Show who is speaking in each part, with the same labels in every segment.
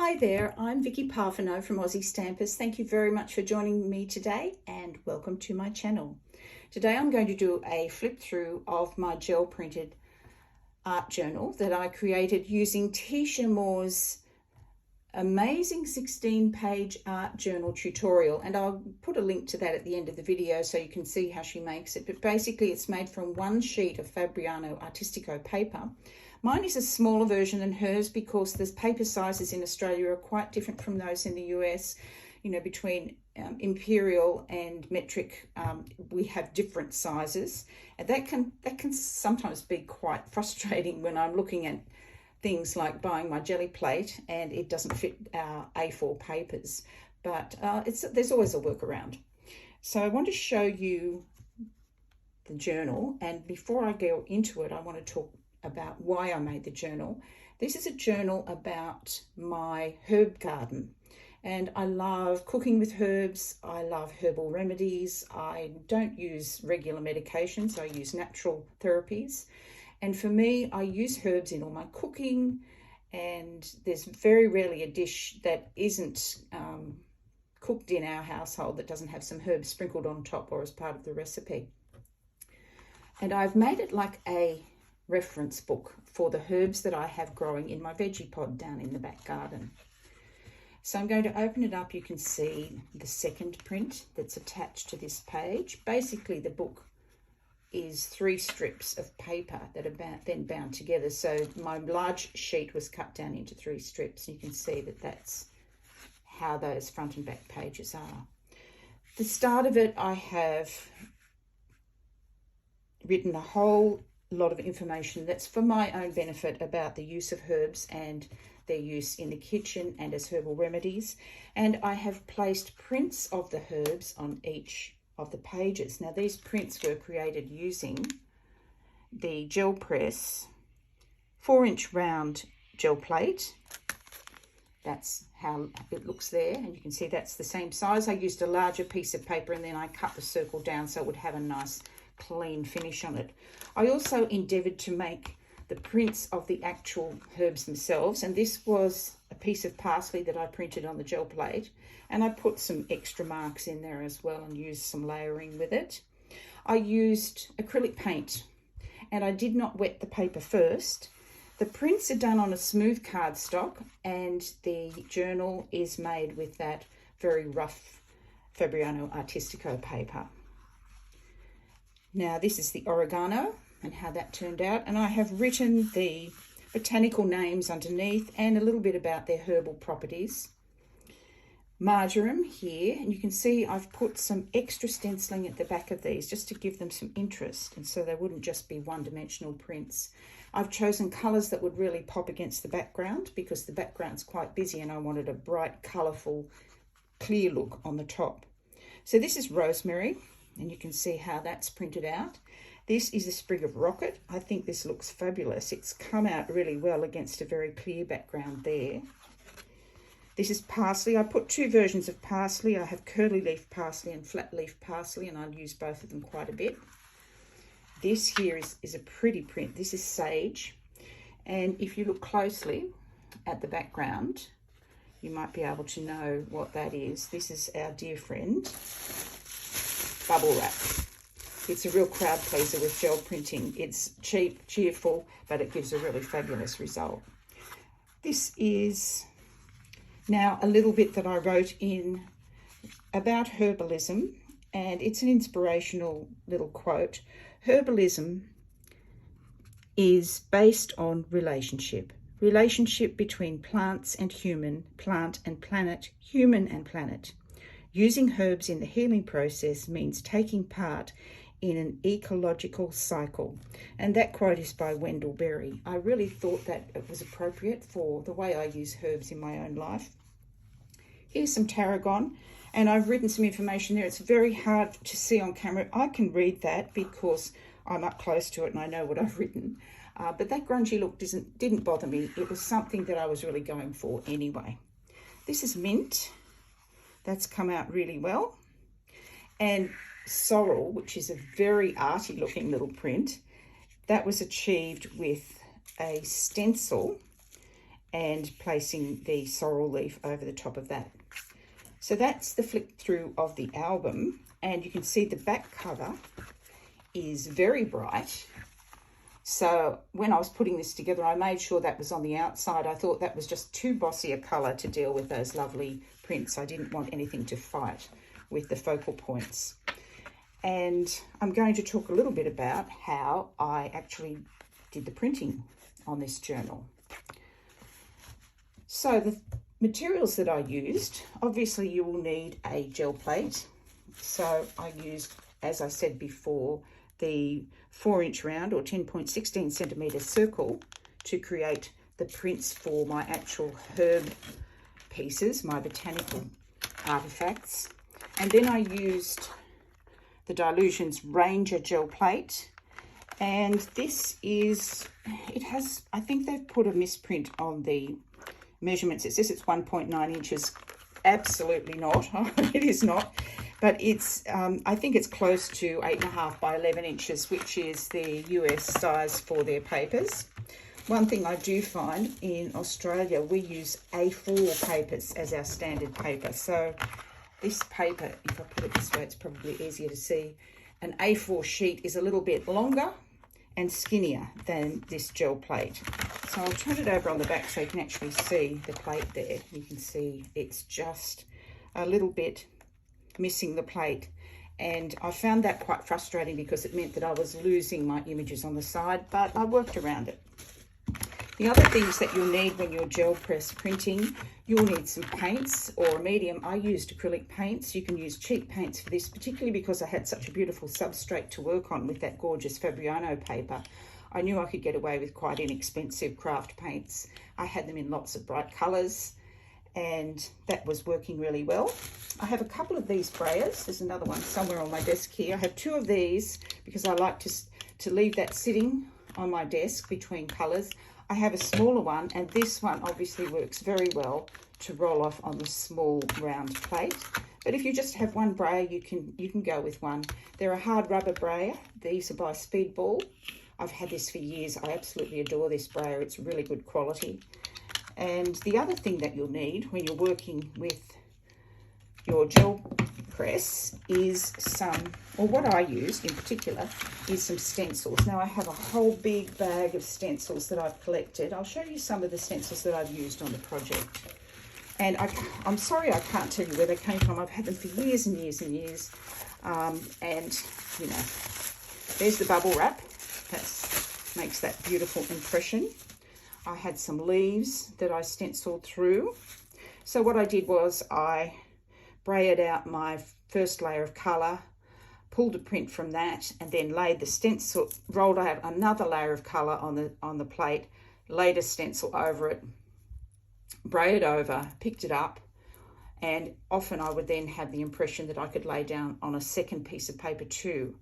Speaker 1: Hi there, I'm Vicki Parfenow from Aussie Stampers. Thank you very much for joining me today and welcome to my channel. Today I'm going to do a flip through of my gel printed art journal that I created using Tisha Moore's amazing 16-page art journal tutorial, and I'll put a link to that at the end of the video so you can see how she makes it. But basically it's made from one sheet of Parfenow Artistico paper. Mine is a smaller version than hers because the paper sizes in Australia are quite different from those in the US. You know, between imperial and metric, we have different sizes, and that can sometimes be quite frustrating when I'm looking at things like buying my jelly plate and it doesn't fit our A4 papers, but there's always a workaround. So I want to show you the journal, and before I go into it I want to talk about why I made the journal. This is a journal about my herb garden, and I love cooking with herbs. I love herbal remedies. I don't use regular medications. I use natural therapies. And for me, I use herbs in all my cooking, and there's very rarely a dish that isn't cooked in our household that doesn't have some herbs sprinkled on top or as part of the recipe. And I've made it like a reference book for the herbs that I have growing in my veggie pod down in the back garden. So I'm going to open it up. You can see the second print that's attached to this page. Basically the book is 3 strips of paper that are then bound together. So my large sheet was cut down into 3 strips. You can see that that's how those front and back pages are. The start of it, I have written a whole lot of information that's for my own benefit about the use of herbs and their use in the kitchen and as herbal remedies. And I have placed prints of the herbs on each of the pages. Now these prints were created using the gel press 4-inch round gel plate. That's how it looks there, and you can see that's the same size. I used a larger piece of paper and then I cut the circle down so it would have a nice clean finish on it. I also endeavoured to make the prints of the actual herbs themselves, and this was a piece of parsley that I printed on the gel plate, and I put some extra marks in there as well and used some layering with it. I used acrylic paint and I did not wet the paper first. The prints are done on a smooth cardstock, and the journal is made with that very rough Parfenow Artistico paper. Now this is the Oregano and how that turned out, and I have written the botanical names underneath and a little bit about their herbal properties. Marjoram here, and you can see I've put some extra stenciling at the back of these just to give them some interest, and so they wouldn't just be one-dimensional prints. I've chosen colours that would really pop against the background because the background's quite busy and I wanted a bright, colourful, clear look on the top. So this is rosemary, and you can see how that's printed out. This is a sprig of rocket. I think this looks fabulous. It's come out really well against a very clear background there. This is parsley. I put 2 versions of parsley. I have curly leaf parsley and flat leaf parsley, and I'll use both of them quite a bit. This here is a pretty print. This is sage, and if you look closely at the background, you might be able to know what that is. This is our dear friend, bubble wrap. It's a real crowd pleaser with gel printing. It's cheap, cheerful, but it gives a really fabulous result. This is now a little bit that I wrote in about herbalism, and it's an inspirational little quote. Herbalism is based on relationship between plants and human, plant and planet, human and planet. Using herbs in the healing process means taking part in an ecological cycle. And that quote is by Wendell Berry. I really thought that it was appropriate for the way I use herbs in my own life. Here's some tarragon, and I've written some information there. It's very hard to see on camera. I can read that because I'm up close to it and I know what I've written. But that grungy look didn't bother me. It was something that I was really going for anyway. This is mint. That's come out really well. And sorrel, which is a very arty looking little print, that was achieved with a stencil and placing the sorrel leaf over the top of that. So that's the flick through of the album, and you can see the back cover is very bright. So when I was putting this together, I made sure that was on the outside. I thought that was just too bossy a colour to deal with those lovely prints. I didn't want anything to fight with the focal points. And I'm going to talk a little bit about how I actually did the printing on this journal. So the materials that I used, obviously you will need a gel plate. So I used, as I said before, the 4-inch round or 10.16 centimetre circle to create the prints for my actual herb pieces, my botanical artefacts. And then I used the Dylusions Ranger gel plate, and this is, it has, I think they've put a misprint on the measurements. It says it's 1.9 inches. Absolutely not. It is not. But it's, I think it's close to 8.5 by 11 inches, which is the US size for their papers. One thing I do find in Australia, we use A4 papers as our standard paper. So this paper, if I put it this way, it's probably easier to see. An A4 sheet is a little bit longer and skinnier than this gel plate. So I'll turn it over on the back so you can actually see the plate there. You can see it's just a little bit missing the plate, and I found that quite frustrating because it meant that I was losing my images on the side, but I worked around it. The other things that you'll need when you're gel press printing, you'll need some paints or a medium. I used acrylic paints. You can use cheap paints for this, particularly because I had such a beautiful substrate to work on with that gorgeous Parfenow paper. I knew I could get away with quite inexpensive craft paints. I had them in lots of bright colours, and that was working really well. I have a couple of these brayers. There's another one somewhere on my desk here. I have 2 of these because I like to leave that sitting on my desk between colours. I have a smaller one, and this one obviously works very well to roll off on the small round plate. But if you just have one brayer, you can go with one. They're a hard rubber brayer. These are by Speedball. I've had this for years. I absolutely adore this brayer. It's really good quality. And the other thing that you'll need when you're working with your gel press is some, or what I used in particular, is some stencils. Now I have a whole big bag of stencils that I've collected. I'll show you some of the stencils that I've used on the project. And I'm sorry I can't tell you where they came from. I've had them for years and years and years. And, you know, there's the bubble wrap. That makes that beautiful impression. I had some leaves that I stenciled through. So what I did was I brayed out my first layer of colour, pulled a print from that, and then laid the stencil, rolled out another layer of colour on the plate, laid a stencil over it, brayed over, picked it up, and often I would then have the impression that I could lay down on a second piece of paper too.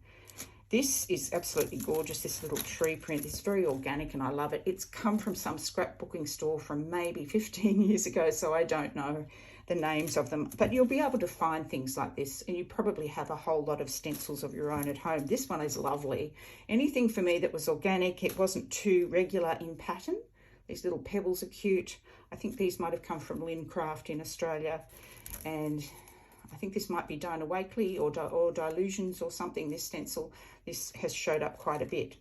Speaker 1: This is absolutely gorgeous, this little tree print. It's very organic and I love it. It's come from some scrapbooking store from maybe 15 years ago, so I don't know the names of them. But you'll be able to find things like this, and you probably have a whole lot of stencils of your own at home. This one is lovely. Anything for me that was organic, it wasn't too regular in pattern. These little pebbles are cute. I think these might have come from Lynn Craft in Australia, and I think this might be Dinah Wakely or Dylusions or something, this stencil. This has showed up quite a bit.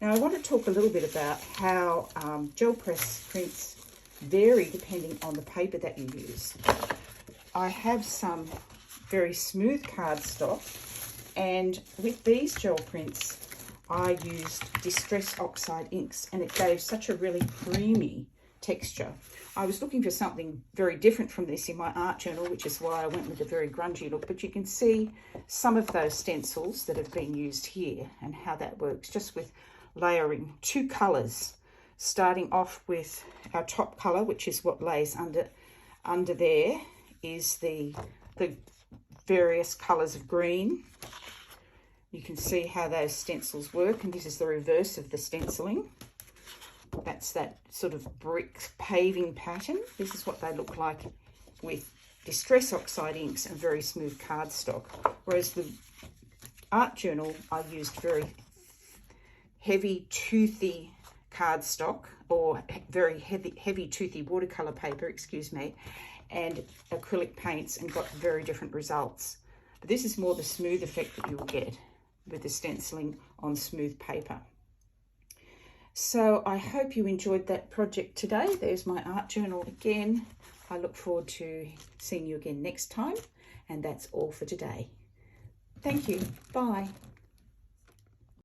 Speaker 1: Now I want to talk a little bit about how gel press prints vary depending on the paper that you use. I have some very smooth cardstock, and with these gel prints I used Distress Oxide inks, and it gave such a really creamy texture. I was looking for something very different from this in my art journal, which is why I went with a very grungy look, but you can see some of those stencils that have been used here and how that works, just with layering 2 colours, starting off with our top colour, which is what lays under there, is the various colours of green. You can see how those stencils work, and this is the reverse of the stenciling. That's that sort of brick paving pattern. This is what they look like with Distress Oxide inks and very smooth cardstock. Whereas the art journal, I used very heavy, toothy cardstock, or very heavy toothy watercolour paper, excuse me, and acrylic paints, and got very different results. But this is more the smooth effect that you will get with the stenciling on smooth paper. So I hope you enjoyed that project today. There's my art journal again. I look forward to seeing you again next time, and that's all for today. Thank you. Bye.